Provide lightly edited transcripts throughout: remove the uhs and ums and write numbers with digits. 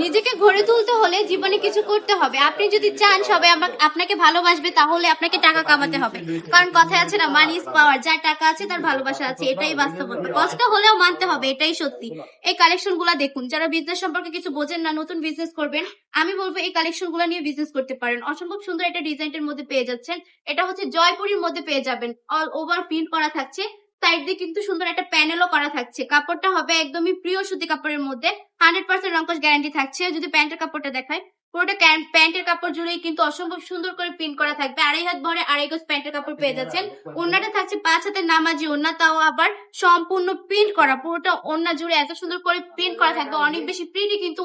নিজেকে গড়ে তুলতে হলে জীবনে কিছু করতে হবে। আপনি যদি চান সবাই আপনাকে ভালোবাসবে, তাহলে আপনাকে টাকা কামাতে হবে। কারণ কথায় আছে না, মানি ইজ পাওয়ার। যার টাকা আছে তার ভালোবাসা আছে, এটাই বাস্তবতা। কষ্ট হলেও মানতে হবে, এটাই সত্যি। এই কালেকশন গুলা দেখুন, যারা বিজনেস সম্পর্কে কিছু বোঝেন না, নতুন বিজনেস করবেন, আমি বলবো এই কালেকশন গুলা নিয়ে বিজনেস করতে পারেন। অসম্ভব সুন্দর একটা ডিজাইনের মধ্যে পেয়ে যাচ্ছেন। এটা হচ্ছে জয়পুরীর মধ্যে পেয়ে যাবেন, অল ওভার প্রিন্ট করা থাকছে। সাইড দিয়ে কিন্তু সুন্দর একটা প্যানেলও করা থাকছে। কাপড়টা হবে একদমই প্রিয় সুতি কাপড়ের মধ্যে, 100% রংকশ গ্যারান্টি থাকছে। যদি প্যান্টের কাপড়টা দেখায়, পুরোটা প্যান্টের কাপড় জুড়েই কিন্তু অসম্ভব সুন্দর করে প্রিন্ট করা থাকবে। 2.5 হাত ভরে 2.5 গজ প্যান্টের কাপড় পেয়ে যাচ্ছেন। ওড়নাটা থাকছে 5 হাতের নামাজি ওড়না, তাও আবার সম্পূর্ণ প্রিন্ট করা। পুরোটা ওড়না জুড়ে এত সুন্দর করে প্রিন্ট করা থাকবে, অনেক বেশি প্রিন্টি কিন্তু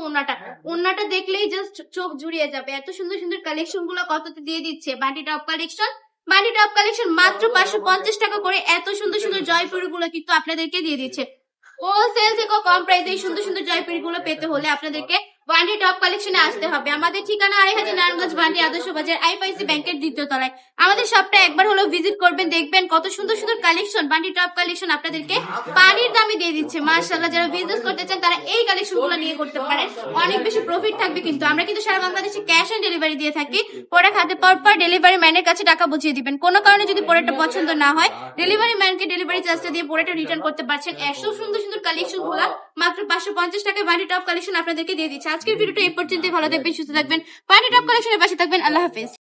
ওড়নাটা দেখলেই জাস্ট চোখ জুড়িয়ে যাবে। এত সুন্দর সুন্দর কালেকশন গুলো কততে দিয়ে দিচ্ছে Bunty top collection. Bunty top collection মাত্র 550 টাকা করে এত সুন্দর সুন্দর জয়পুরি গুলো কিন্তু আপনাদেরকে দিয়ে দিচ্ছে। হোলসেল থেকেও কম প্রাইসে এই সুন্দর সুন্দর জয়পুরি গুলো পেতে হলে আপনাদেরকে বান্ডি টপ কালেকশনে আসতে হবে। আমাদের ঠিকানা 2.5 নারায়ণগঞ্জ বান্ডি আদর্শ বাজার, আইপিআইসি ব্যাংকের দ্বিতীয় তলায়। আমাদের শপটা একবার হলেও ভিজিট করবেন, দেখবেন কত সুন্দর সুন্দর কালেকশন। বান্ডি টপ কালেকশন আপনাদেরকে পানির দামে দিয়ে দিচ্ছে। মাশাআল্লাহ, যারা বিজনেস করতে চান তারা এই কালেকশন গুলো নিয়ে করতে পারেন, অনেক বেশি প্রফিট থাকবে। কিন্তু আমরা কিন্তু সারা বাংলাদেশে ক্যাশ অন ডেলিভারি দিয়ে থাকি। প্রোডাক্ট হাতে পাওয়ার পর ডেলিভারি ম্যানের কাছে টাকা বুঝিয়ে দিবেন। কোনো কারণে যদি প্রোডাক্টটা পছন্দ না হয়, ডেলিভারি ম্যানকে ডেলিভারি চার্জটা দিয়ে প্রোডাক্টটা রিটার্ন করতে পারছেন। এত সুন্দর সুন্দর কালেকশন গুলা মাত্র 550 টাকায় বান্ডি টপ কালেকশন আপনাদেরকে দিয়ে দিচ্ছে। আজকের ভিডিওটা এই পর্যন্ত। ভালো থাকবেন, সুস্থ থাকবেন, বান্ডি টপ কালেকশনের পাশে থাকবেন। আল্লাহ হাফেজ।